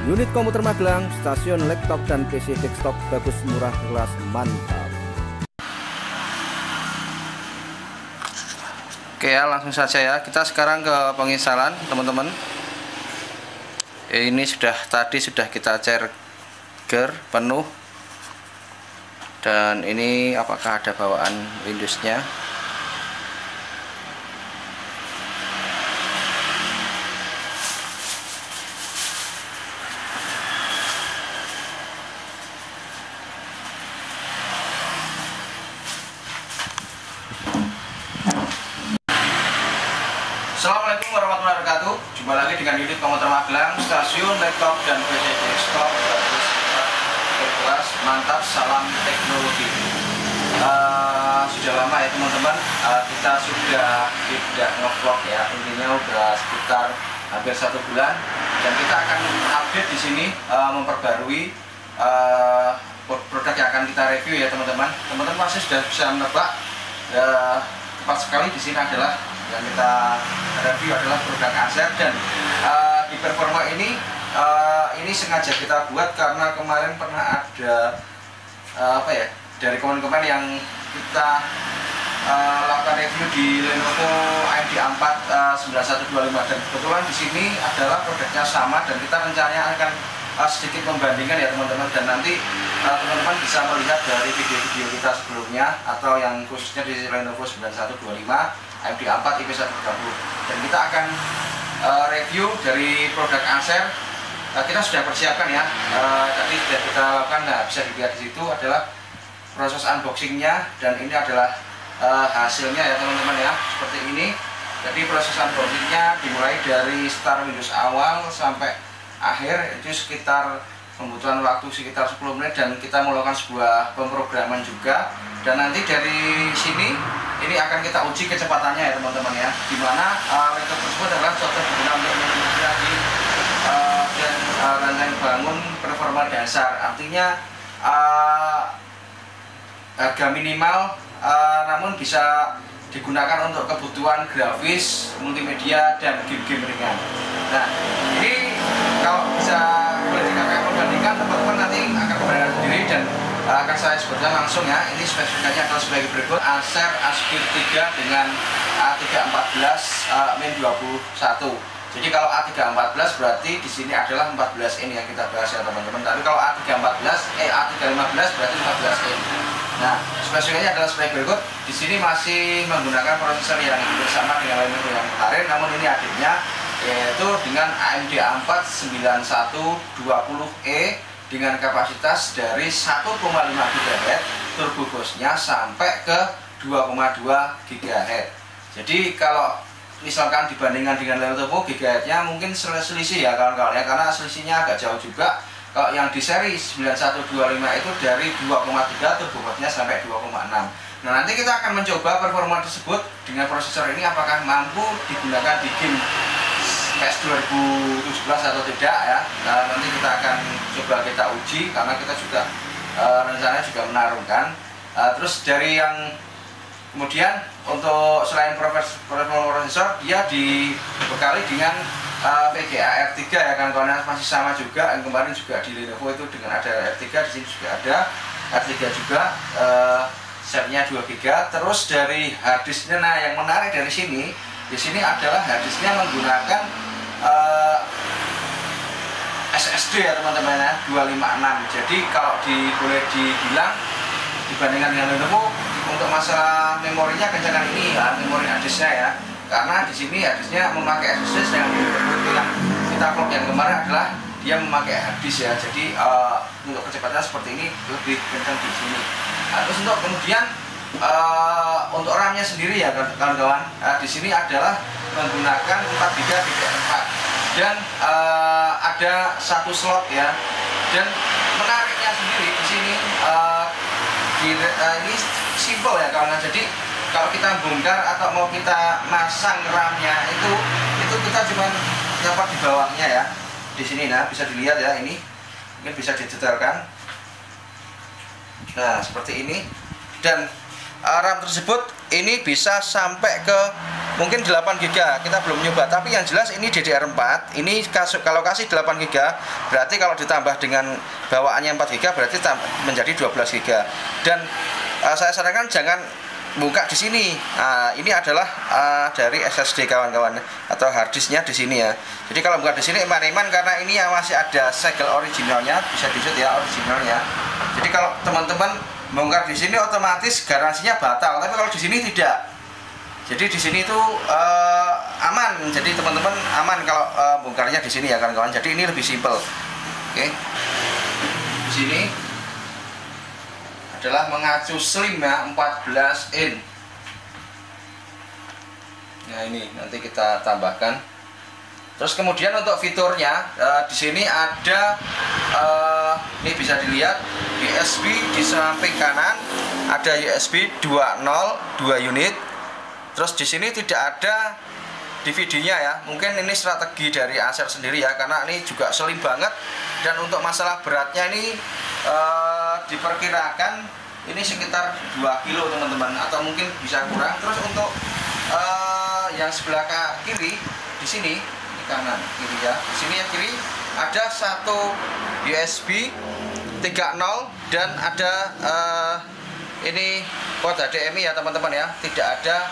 Unit komputer Magelang, stasiun laptop dan PC desktop bagus, murah, kelas, mantap. Oke ya, langsung saja ya. Kita sekarang ke penginstalan, teman-teman. Ini tadi sudah kita charger penuh. Dan ini apakah ada bawaan Windows-nya? Assalamualaikum warahmatullahi wabarakatuh. Jumpa lagi dengan unit komputer Magelang, stasiun laptop dan PC desktop bagus, kelas, mantap, salam teknologi. Sudah lama ya teman-teman, kita sudah tidak nge-vlog ya. Intinya udah sekitar hampir 1 bulan, dan kita akan update di sini, memperbarui produk yang akan kita review ya teman-teman. Teman-teman pasti sudah bisa menebak. Tepat sekali, di sini adalah yang kita review adalah produk Acer, dan di performa ini sengaja kita buat karena kemarin pernah ada dari komen-komen yang kita lakukan review di Lenovo AMD A4 9125, dan kebetulan di sini adalah produknya sama, dan kita rencananya akan sedikit membandingkan ya teman-teman, dan nanti teman-teman bisa melihat dari video-video kita sebelumnya atau yang khususnya di Lenovo 9125 AMD A4 IP130, dan kita akan review dari produk Acer. Kita sudah persiapkan ya, tadi sudah kita lakukan. Nah, bisa dilihat di situ adalah proses unboxingnya, dan ini adalah hasilnya ya teman-teman ya, seperti ini. Jadi proses unboxingnya dimulai dari start Windows awal sampai akhir, itu sekitar membutuhkan waktu sekitar 10 menit, dan kita melakukan sebuah pemrograman juga. Dan nanti dari sini ini akan kita uji kecepatannya ya teman-teman ya, dimana laptop tersebut adalah cocok digunakan untuk menguji dan rangkaian bangun performa dasar. Artinya harga minimal, namun bisa digunakan untuk kebutuhan grafis, multimedia, dan game-game ringan. Nah, ini kalau bisa boleh dikatakan membandingkan, teman-teman nanti akan membandingkan sendiri, dan akan saya sebutkan langsung ya. Ini spesifikasinya adalah sebagai berikut: Acer Aspire 3 dengan A314 Min 21. Jadi kalau A314 berarti di sini adalah 14 in yang kita bahas ya teman-teman. Tapi kalau A315 berarti 14 in. Nah, spesifikasinya adalah sebagai berikut. Di sini masih menggunakan prosesor yang hampir sama dengan Lenovo yang kemarin, namun ini adiknya, yaitu dengan AMD A4 9120E dengan kapasitas dari 1,5 GHz, turbo boost-nya sampai ke 2,2 GHz. Jadi kalau misalkan dibandingkan dengan Lenovo, GHz-nya mungkin selisih ya kawan-kawan ya, karena selisihnya agak jauh juga. Kalau yang di seri 9125 itu dari 2,3, turbo boost-nya sampai 2,6. Nah, nanti kita akan mencoba performa tersebut dengan prosesor ini apakah mampu digunakan di game PS 2017 atau tidak ya. Nah, nanti kita akan coba kita uji, karena kita juga rencananya juga menarungkan. Terus dari yang kemudian untuk selain prosesor, dia dibekali dengan VGA R3 ya kan, karena masih sama juga yang kemarin juga di Lenovo itu dengan ada R3, di sini juga ada R3 juga, setnya 2 GB. Terus dari harddisknya, nah yang menarik dari sini, di sini adalah harddisknya menggunakan SSD ya teman-teman ya, 256. Jadi kalau boleh dibilang dibandingkan dengan Lenovo, untuk masalah memorinya kencangan ini ya, memori harddisknya ya, karena di sini harddisknya memakai SSD, yang kita vlog yang kemarin adalah dia memakai harddisk ya. Jadi untuk kecepatan seperti ini lebih kencang di sini. Nah, terus untuk kemudian untuk RAM-nya sendiri ya kawan-kawan, di sini adalah menggunakan 4 GB DDR4, dan ada 1 slot ya. Dan menariknya sendiri di sini ini simple ya kawan. Jadi kalau kita bongkar atau mau kita masang RAM-nya itu kita cuma nyopot di bawahnya ya. Di sini nah bisa dilihat ya, ini mungkin bisa didetailkan. Nah, seperti ini. Dan RAM tersebut ini bisa sampai ke mungkin 8 GB, kita belum nyoba. Tapi yang jelas ini DDR4. Ini kalau kasih 8 GB, berarti kalau ditambah dengan bawaannya 4 GB berarti menjadi 12 GB. Dan saya sarankan jangan buka di sini. Ini adalah dari SSD kawan-kawan atau harddisknya di sini ya. Jadi kalau buka di sini iman-iman karena ini yang masih ada segel originalnya, bisa dilihat ya originalnya. Jadi kalau teman-teman bongkar di sini otomatis garansinya batal. Tapi kalau di sini tidak. Jadi di sini itu aman. Jadi teman-teman aman kalau bongkarnya di sini ya kawan-kawan. Jadi ini lebih simpel. Oke. Di sini adalah mengacu slim ya, 14 in. Nah ini nanti kita tambahkan. Terus kemudian untuk fiturnya di sini ada ini bisa dilihat USB di samping kanan, ada USB 2.0 2 unit. Terus di sini tidak ada DVD-nya ya. Mungkin ini strategi dari Acer sendiri ya, karena ini juga slim banget. Dan untuk masalah beratnya ini diperkirakan ini sekitar 2 kilo teman-teman, atau mungkin bisa kurang. Terus untuk yang sebelah kiri di sini, di kanan kiri ya, di sini yang kiri ada satu USB 3.0 dan ada ini port HDMI ya teman-teman ya, tidak ada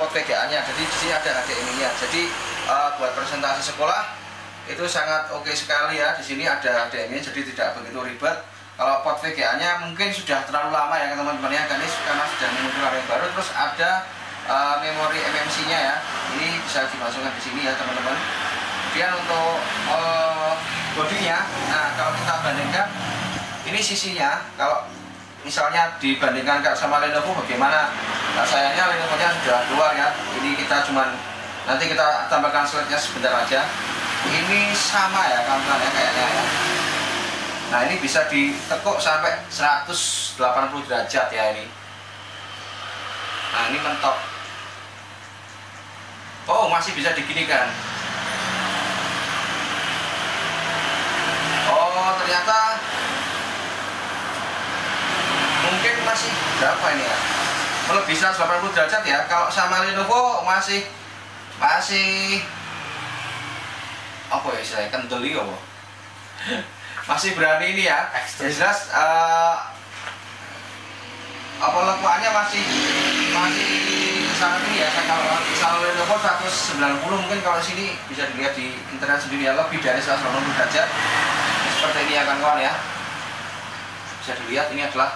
port VGA-nya. Jadi di sini ada HDMI-nya. Jadi buat presentasi sekolah itu sangat oke sekali ya. Di sini ada HDMI, jadi tidak begitu ribet. Kalau port VGA-nya mungkin sudah terlalu lama ya teman-teman ya, karena sudah memunculkan yang baru. Terus ada memori MMC-nya ya. Ini bisa dimasukkan di sini ya teman-teman. Kemudian untuk bodinya, nah kalau kita bandingkan ini sisinya, kalau misalnya dibandingkan sama Lenovo bagaimana? Nah sayangnya Lenovo-nya sudah keluar ya. Ini kita nanti kita tambahkan slide-nya sebentar aja. Ini sama ya kawan-kawan ya kayaknya ya. Nah ini bisa ditekuk sampai 180 derajat ya ini. Nah ini mentok. Oh masih bisa diginikan. Oh ternyata mungkin masih berapa ini ya? Lebih 180 derajat ya. Kalau sama Lenovo masih apa ya istilahnya, kendeli apa? Masih berani ini ya. Jelas apa lekuannya masih sangat ini ya. Kalau Lenovo 190 mungkin, kalau sini bisa dilihat di internet sendiri ya, lebih dari 180 derajat. Seperti ini ya kawan-kawan ya. Bisa dilihat ini adalah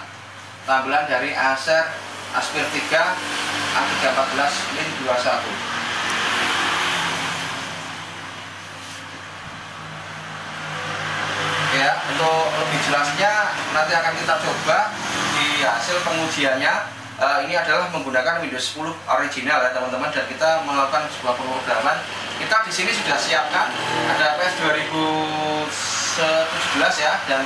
tampilan dari Acer Aspir 3 A314 Min 21. Ya, untuk lebih jelasnya nanti akan kita coba di hasil pengujiannya. Ini adalah menggunakan Windows 10 original ya teman-teman, dan kita melakukan sebuah pemrograman. Kita di sini sudah siapkan ada PS 2017 ya, dan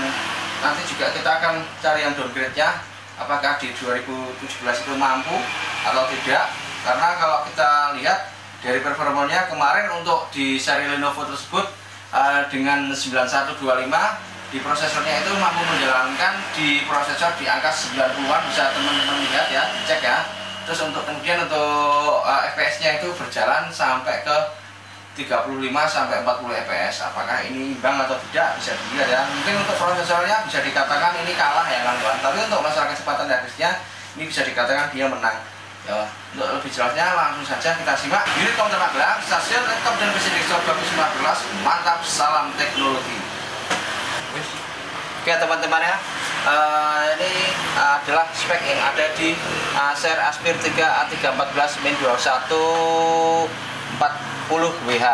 nanti juga kita akan cari yang downgrade-nya, apakah di 2017 itu mampu atau tidak. Karena kalau kita lihat dari performanya kemarin untuk di seri Lenovo tersebut dengan 9125 di prosesornya itu mampu menjalankan di prosesor di angka 90-an, bisa teman-teman lihat ya, cek ya. Terus kemudian untuk FPS-nya itu berjalan sampai ke 35 sampai 40 fps. Apakah ini imbang atau tidak bisa dilihat ya. Mungkin untuk prosesornya bisa dikatakan ini kalah ya kawan-kawan, tapi untuk masalah kecepatan harddisknya ini bisa dikatakan dia menang. Ya, untuk lebih jelasnya langsung saja kita simak unit komputer Magelang, stasiun laptop dan PC desktop bagus 15. Mantap, salam teknologi. Oke teman-teman ya, ini adalah spek yang ada di Acer Aspir 3 A314 Min 21 40WH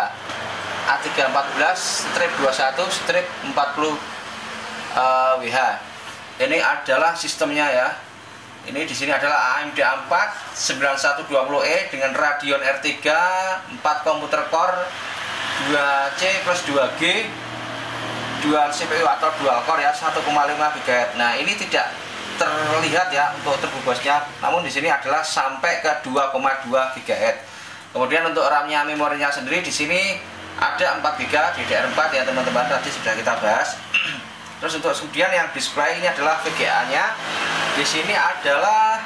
A314-21-40WH. Ini adalah sistemnya ya. Ini di sini adalah AMD A4 9120E dengan Radeon R3 4 komputer core 2C plus 2G, dual CPU atau dual core ya, 1,5 GHz. Nah, ini tidak terlihat ya untuk turbo bus-nya, namun di sini adalah sampai ke 2,2 GHz. Kemudian untuk RAM-nya, memorinya sendiri di sini ada 4 GB DDR4 ya teman-teman, tadi sudah kita bahas. Terus untuk kemudian yang display ini adalah VGA-nya. Di sini adalah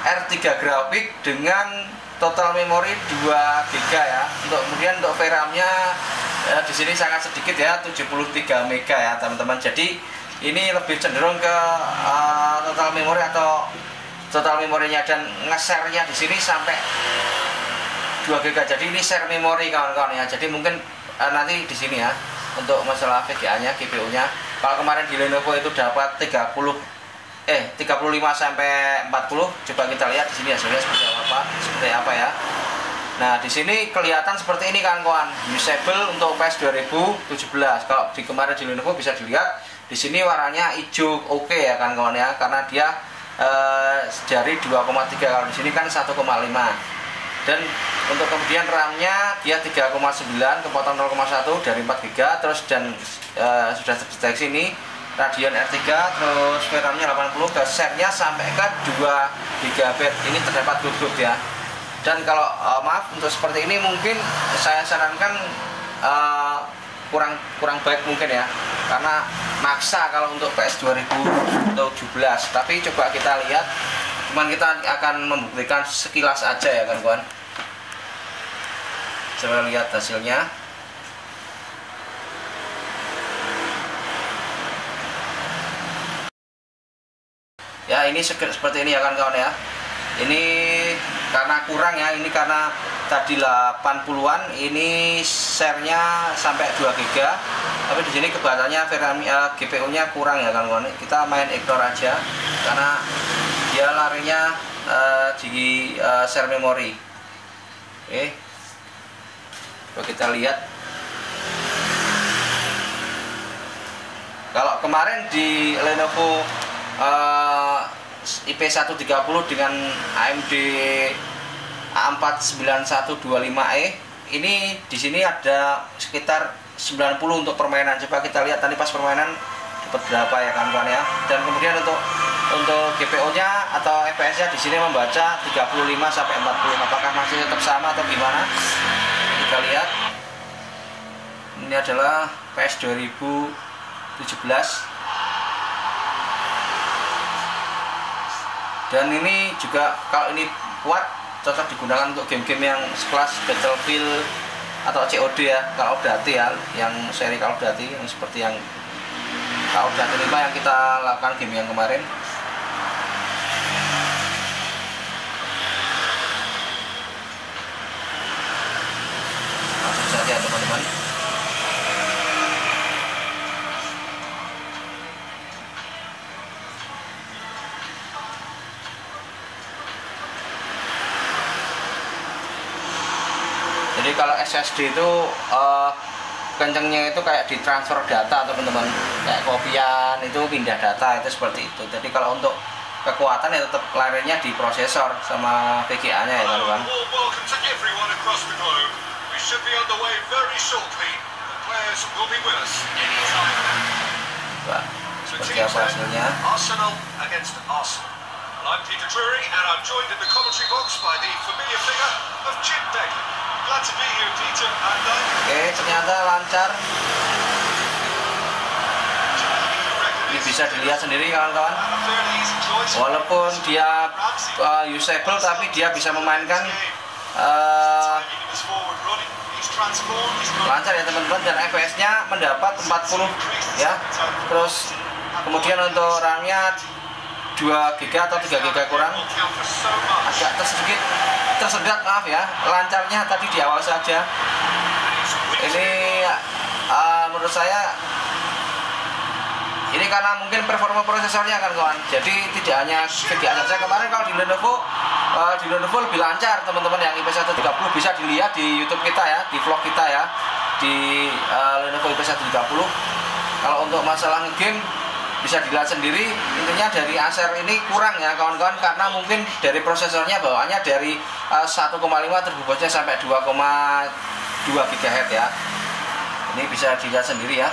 R3 grafik dengan total memori 2 GB ya. Kemudian untuk VRAM-nya di sini sangat sedikit ya, 73 MB ya teman-teman. Jadi ini lebih cenderung ke total memori atau total memorinya, dan nge-share-nya di sini sampai 2 GB. Jadi ini share memori kawan-kawan ya. Jadi mungkin nanti di sini ya untuk masalah VGA-nya, GPU-nya. Kalau kemarin di Lenovo itu dapat 35 sampai 40. Coba kita lihat di sini hasilnya seperti apa ya. Nah, di sini kelihatan seperti ini kawan-kawan. Usable untuk PS 2017. Kalau di kemarin di Lenovo bisa dilihat di sini warnanya hijau oke ya kawan-kawan ya, karena dia dari 2,3, kalau di sini kan 1,5. Dan untuk kemudian RAM-nya dia 3,9 kepotong 0,1 dari 4 GB, terus dan sudah terdeteksi ini Radeon R3, terus VRAM-nya 80, share-nya sampai ke 2 GB. Ini terdapat good ya. Dan kalau maaf untuk seperti ini mungkin saya sarankan kurang baik mungkin ya, karena maksa kalau untuk PS 2017. Tapi coba kita lihat, cuman kita akan membuktikan sekilas aja ya kawan-kawan. Coba lihat hasilnya. Ya, ini seperti ini ya kawan-kawan ya. Ini karena kurang ya, ini karena tadi 80-an, ini share-nya sampai 2 GB. Tapi di sini kebatannya VRAM GPU-nya kurang ya kawan-kawan. Kita main ignore aja karena dia larinya di share memori. Oke. Coba kita lihat. Kalau kemarin di Lenovo IP130 dengan AMD A49125E, ini di sini ada sekitar 90 untuk permainan. Coba kita lihat tadi pas permainan dapat berapa ya kawan-kawan ya. Dan kemudian untuk GPU-nya atau FPS-nya di sini membaca 35 sampai 40. Apakah masih tetap sama atau gimana? Kita lihat. Ini adalah PS 2017. Dan ini juga kalau ini kuat, cocok digunakan untuk game-game yang sekelas Battlefield atau COD ya, Call of Duty ya, yang seri Call of Duty yang seperti yang Call of Duty 5 yang kita lakukan game yang kemarin. Langsung saja teman-teman. Jadi kalau SSD itu kencengnya itu kayak ditransfer data teman-teman, kayak kopian itu pindah data itu seperti itu. Jadi kalau untuk kekuatan ya tetap larinya di prosesor sama VGA-nya ya teman-teman. Coba seperti apa hasilnya. I'm Peter Drury and I'm joined in the commentary box by the familiar figure of Chip Daly. Glad to be here, Peter. Oke, ternyata lancar. Ini bisa dilihat sendiri kawan-kawan. Walaupun dia usable, tapi dia bisa memainkan lancar ya teman-teman, dan FPS-nya mendapat 40 ya. Terus kemudian untuk RAM-nya 2 GB atau 3 GB kurang, agak tersendat maaf ya, lancarnya tadi di awal saja. Ini menurut saya ini karena mungkin performa prosesornya kan kawan, jadi tidak hanya VGA saja. Kemarin kalau di Lenovo lebih lancar teman-teman, yang IP130 bisa dilihat di YouTube kita ya, di vlog kita ya, di Lenovo IP130. Kalau untuk masalah game bisa dilihat sendiri, intinya dari Acer ini kurang ya kawan-kawan, karena mungkin dari prosesornya bawaannya dari 1,5 terbobosnya sampai 2,2 GHz ya. Ini bisa dilihat sendiri ya.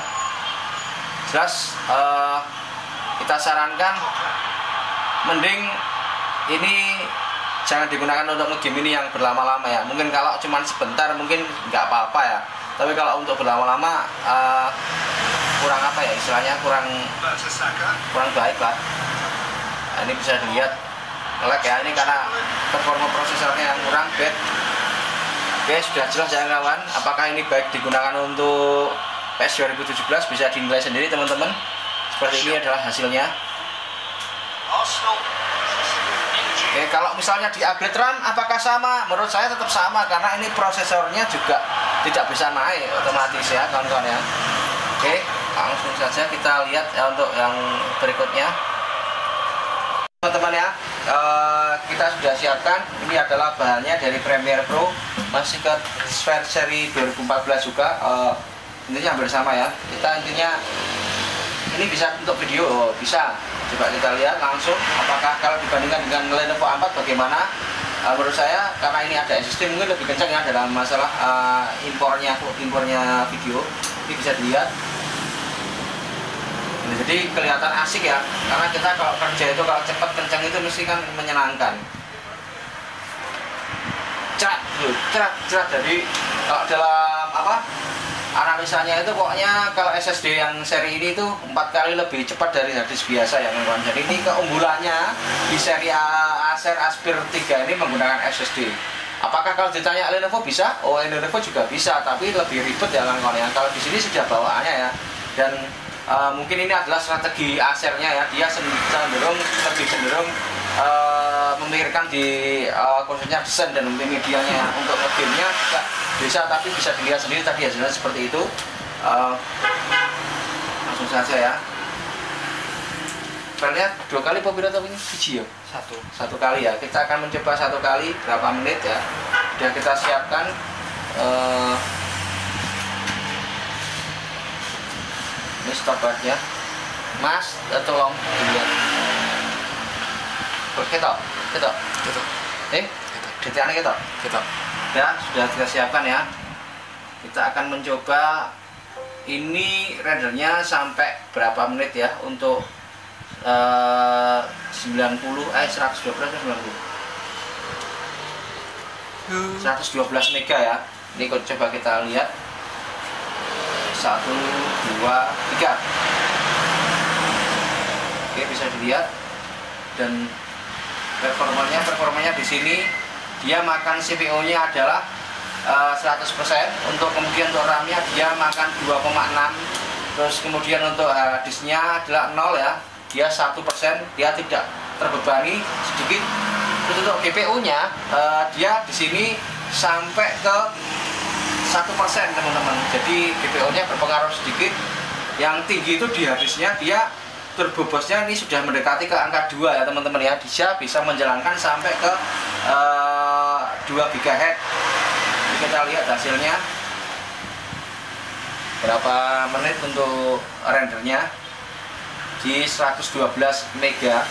Jelas kita sarankan mending ini jangan digunakan untuk nge-game ini yang berlama-lama ya. Mungkin kalau cuman sebentar mungkin nggak apa-apa ya, tapi kalau untuk berlama-lama kurang apa ya istilahnya, kurang baik lah. Nah, ini bisa dilihat nge-lag ya, ini karena performa prosesornya yang kurang bad. Oke, sudah jelas ya kawan, apakah ini baik digunakan untuk PES 2017 bisa dinilai sendiri teman-teman. Seperti ini adalah hasilnya. Oke, kalau misalnya di upgrade RAM apakah sama? Menurut saya tetap sama karena ini prosesornya juga tidak bisa naik otomatis ya kawan-kawan ya. Oke, langsung saja kita lihat ya untuk yang berikutnya teman-teman ya. Kita sudah siapkan, ini adalah bahannya dari Premiere Pro, masih ke Sphere seri 2014 juga. Intinya hampir sama ya. Kita intinya ini bisa untuk video, bisa. Coba kita lihat langsung apakah kalau dibandingkan dengan Lenovo A4 bagaimana. Menurut saya karena ini ada SSD mungkin lebih kencang ya dalam masalah impornya video. Ini bisa dilihat. Jadi kelihatan asik ya, karena kita kalau kerja itu kalau cepat kencang itu mesti kan menyenangkan. Cerat. Jadi kalau dalam analisanya itu pokoknya kalau SSD yang seri ini itu 4 kali lebih cepat dari harddisk biasa ya kawan. Jadi ini keunggulannya di seri Acer Aspire 3 ini menggunakan SSD. Apakah kalau ditanya Lenovo bisa? Oh, Lenovo juga bisa, tapi lebih ribet ya kawan ya. Kalau di sini sudah bawaannya ya, dan mungkin ini adalah strategi Acernya ya, dia lebih cenderung memikirkan di khususnya desain dan multimedianya. Untuk gamenya juga bisa, tapi bisa dilihat sendiri tadi hasilnya seperti itu. Langsung saja ya. Filenya 2 kali apa berapa ini? Biji ya? Satu kali ya. Kita akan mencoba 1 kali berapa menit ya. Sudah kita siapkan. Ini stopwatchnya, Mas, tolong dilihat. Ketok. Detiknya ketok. Ya, sudah kita siapkan ya. Kita akan mencoba ini rendernya sampai berapa menit ya untuk 112 mega ya. Ini coba kita lihat. 1, 2, 3. Oke, bisa dilihat. Dan performanya di sini dia makan CPU-nya adalah 100%. Untuk kemudian untuk RAM-nya dia makan 2,6. Terus kemudian untuk harddisk-nya adalah 0 ya. Dia 1%, dia tidak terbebani sedikit. Terus untuk GPU-nya dia di sini sampai ke 1% teman-teman. Jadi GPU-nya berpengaruh sedikit. Yang tinggi itu di harddisk-nya, dia turbo boost-nya ini sudah mendekati ke angka 2 ya teman-teman ya. Dia bisa menjalankan sampai ke 2 GHz. Jadi kita lihat hasilnya berapa menit untuk rendernya di 112 mega.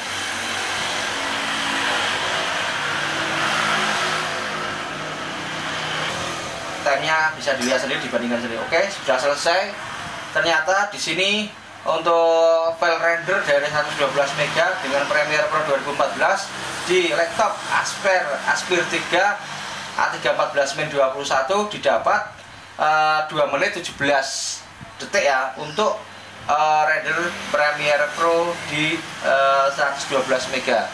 Time-nya bisa dilihat sendiri, dibandingkan sendiri. Oke, sudah selesai. Ternyata di sini untuk file render dari 112 mega dengan Premiere Pro 2014 di laptop Aspire 3 A314 Min 21 didapat 2 menit 17 detik ya untuk render Premiere Pro di 112 mega.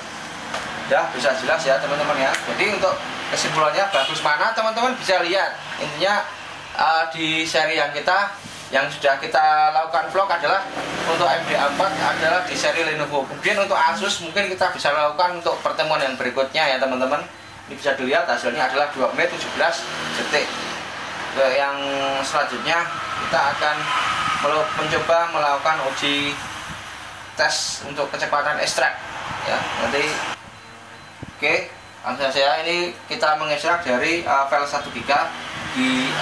Ya, bisa jelas ya teman-teman ya. Jadi untuk kesimpulannya bagus mana teman-teman bisa lihat. Intinya di seri yang sudah kita lakukan vlog adalah untuk MD4 adalah di seri Lenovo. Kemudian untuk Asus mungkin kita bisa lakukan untuk pertemuan yang berikutnya ya teman-teman. Ini bisa dilihat hasilnya adalah 2 menit 17 detik. Yang selanjutnya kita akan mencoba melakukan uji tes untuk kecepatan ekstrak ya. Nanti oke, langsung saja ini kita mengekstrak dari file 1 GB di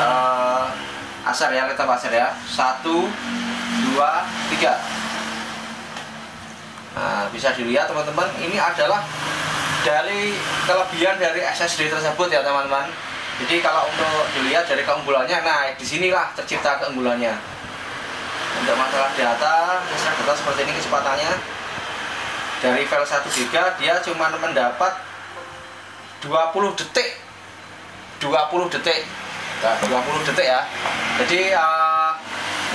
Acer ya, laptop Acer ya. 1, 2, 3. Nah, bisa dilihat teman-teman, ini adalah dari kelebihan dari SSD tersebut ya teman-teman. Jadi kalau untuk dilihat dari keunggulannya, nah disinilah tercipta keunggulannya. Untuk masalah data seperti ini kecepatannya. Dari file 1 GB dia cuma mendapat 20 detik. Nah, 20 detik ya. Jadi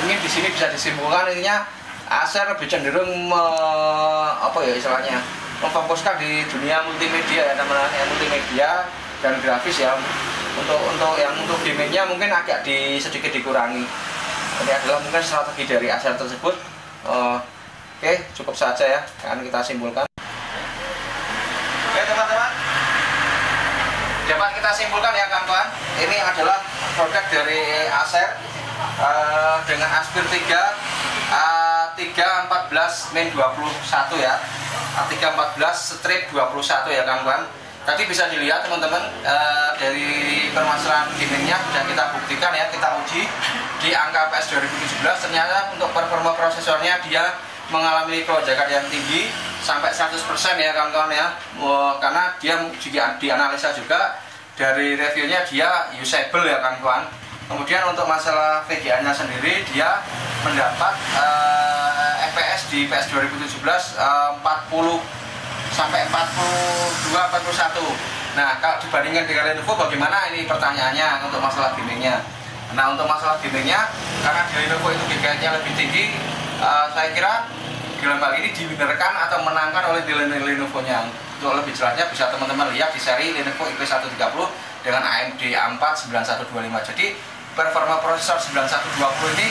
mungkin di sini bisa disimpulkan intinya Acer lebih cenderung memfokuskan di dunia multimedia ya teman-teman, multimedia dan grafis ya. Untuk gamingnya mungkin agak sedikit dikurangi. Ini adalah mungkin strategi dari Acer tersebut. Oke, cukup saja ya, akan kita simpulkan. Oke teman-teman, dapat kita simpulkan ya kawan-kawan, ini adalah produk dari Acer dengan Aspir 314 min 21 ya, 314 strip 21 ya kawan-kawan. Tadi bisa dilihat teman-teman, dari permasalahan gamingnya sudah kita buktikan ya, kita uji di angka PS 2017. Ternyata untuk performa prosesornya dia mengalami kelonjakan yang tinggi sampai 100% ya kawan-kawan ya, karena dia juga dianalisa juga dari reviewnya, dia usable ya kawan-kawan. Kemudian untuk masalah VGA nya sendiri, dia mendapat FPS di PS 2017 40 sampai 42, 41. Nah, kalau dibandingkan dengan Lenovo bagaimana ini pertanyaannya untuk masalah gamingnya. Nah, untuk masalah gamingnya, karena di Lenovo itu gigahertznya lebih tinggi, saya kira dalam hal ini diwinerkan atau menangkan oleh Lenovo-nya. Untuk lebih jelasnya bisa teman-teman lihat di seri Lenovo IP130 dengan AMD A4 9125. Jadi performa prosesor 9120 ini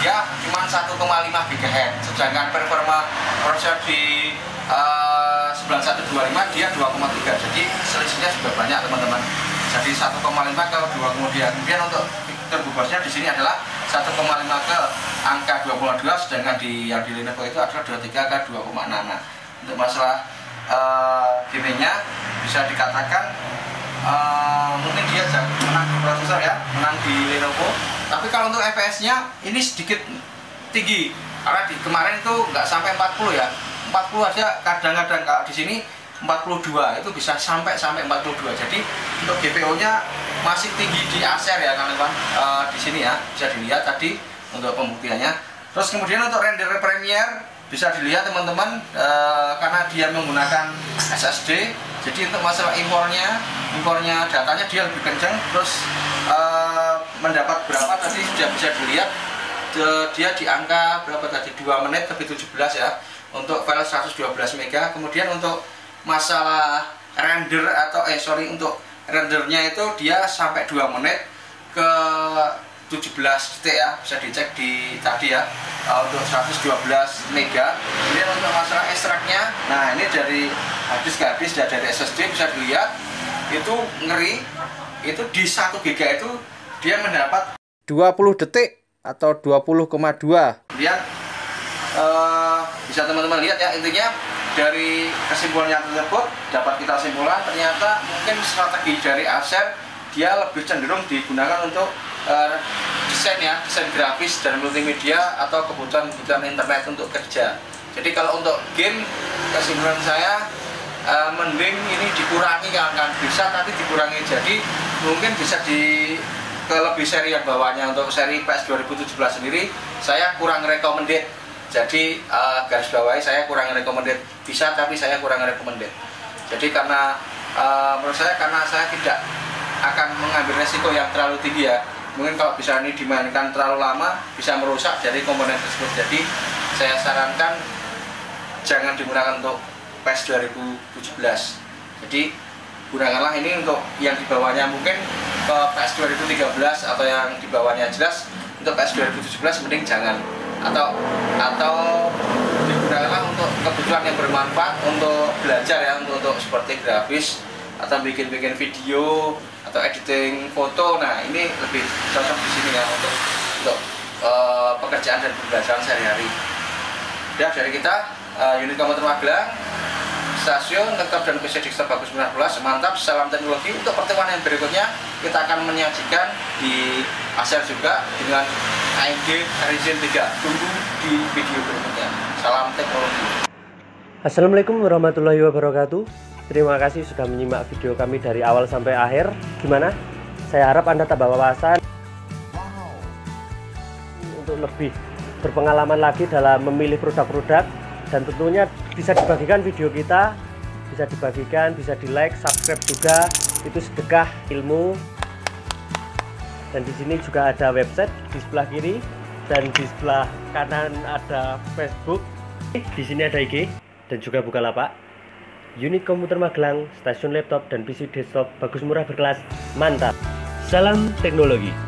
ya cuma 1,5 GHz, sedangkan performa prosesor di 9125 dia 2,3, jadi selisihnya juga banyak teman-teman. Jadi 1,5 ke 2 kemudian untuk turbo bosnya di sini adalah 1,5 ke angka 2,2, sedangkan yang di Lenovo itu adalah 23 ke 2,6. Nah, untuk masalah gamingnya bisa dikatakan mungkin dia menang di prosesor ya, menang di Lenovo. Tapi kalau untuk FPS-nya ini sedikit tinggi, karena di kemarin itu nggak sampai 40 ya. 40 aja kadang-kadang, kalau di sini 42 itu bisa sampai 42. Jadi untuk GPU-nya masih tinggi di Acer ya kawan-kawan. Di sini ya bisa dilihat tadi untuk pembuktiannya. Terus kemudian untuk render Premiere bisa dilihat teman-teman, karena dia menggunakan SSD. Jadi untuk masalah impornya datanya dia lebih kencang. Terus mendapat berapa tadi sudah bisa dilihat, dia di angka berapa tadi, 2 menit lebih 17 ya untuk file 112 MB. Kemudian untuk masalah render untuk rendernya itu dia sampai 2 menit ke 17 detik ya, bisa dicek di tadi ya, untuk 112 MB. Kemudian untuk masalah ekstraknya, nah ini dari habis ke habis dari SSD bisa dilihat itu ngeri, itu di 1 GB itu dia mendapat 20 detik atau 20,2. Kemudian bisa teman-teman lihat ya, intinya dari kesimpulannya tersebut dapat kita simpulkan ternyata mungkin strategi dari Acer dia lebih cenderung digunakan untuk desain grafis dan multimedia atau kebutuhan internet untuk kerja. Jadi kalau untuk game, kesimpulan saya mending ini dikurangi kan bisa, tapi dikurangi, jadi mungkin bisa ke lebih seri yang bawahnya. Untuk seri PS 2017 sendiri saya kurang recommended. Jadi garis bawahi saya kurang recommended, bisa tapi saya kurang recommended. Jadi karena menurut saya, karena saya tidak akan mengambil resiko yang terlalu tinggi ya. Mungkin kalau bisa ini dimainkan terlalu lama bisa merusak dari komponen tersebut. Jadi saya sarankan jangan digunakan untuk PS 2017. Jadi gunakanlah ini untuk yang di bawahnya, mungkin ke PS 2013 atau yang di bawahnya jelas. Untuk PS 2017 mending jangan, atau digunakanlah untuk kebutuhan yang bermanfaat untuk belajar ya, untuk seperti grafis atau bikin video atau editing foto. Nah ini lebih cocok di sini ya untuk pekerjaan dan pembelajaran sehari-hari. Ya, dari kita unit komputer Magelang, stasiun laptop dan PC desktop bagus murah plus, mantap, salam teknologi. Untuk pertemuan yang berikutnya kita akan menyajikan di Acer juga dengan AMD Ryzen 3. Tunggu di video berikutnya. Salam teknologi. Assalamualaikum warahmatullahi wabarakatuh. Terima kasih sudah menyimak video kami dari awal sampai akhir. Gimana? Saya harap Anda tambah wawasan untuk lebih berpengalaman lagi dalam memilih produk-produk, dan tentunya bisa dibagikan video kita, bisa dibagikan, bisa di like, subscribe juga, itu sedekah ilmu. Dan di sini juga ada website di sebelah kiri, dan di sebelah kanan ada Facebook, di sini ada IG dan juga Bukalapak. unit komputer Magelang, stasiun laptop dan PC desktop bagus murah berkelas, mantap. Salam teknologi.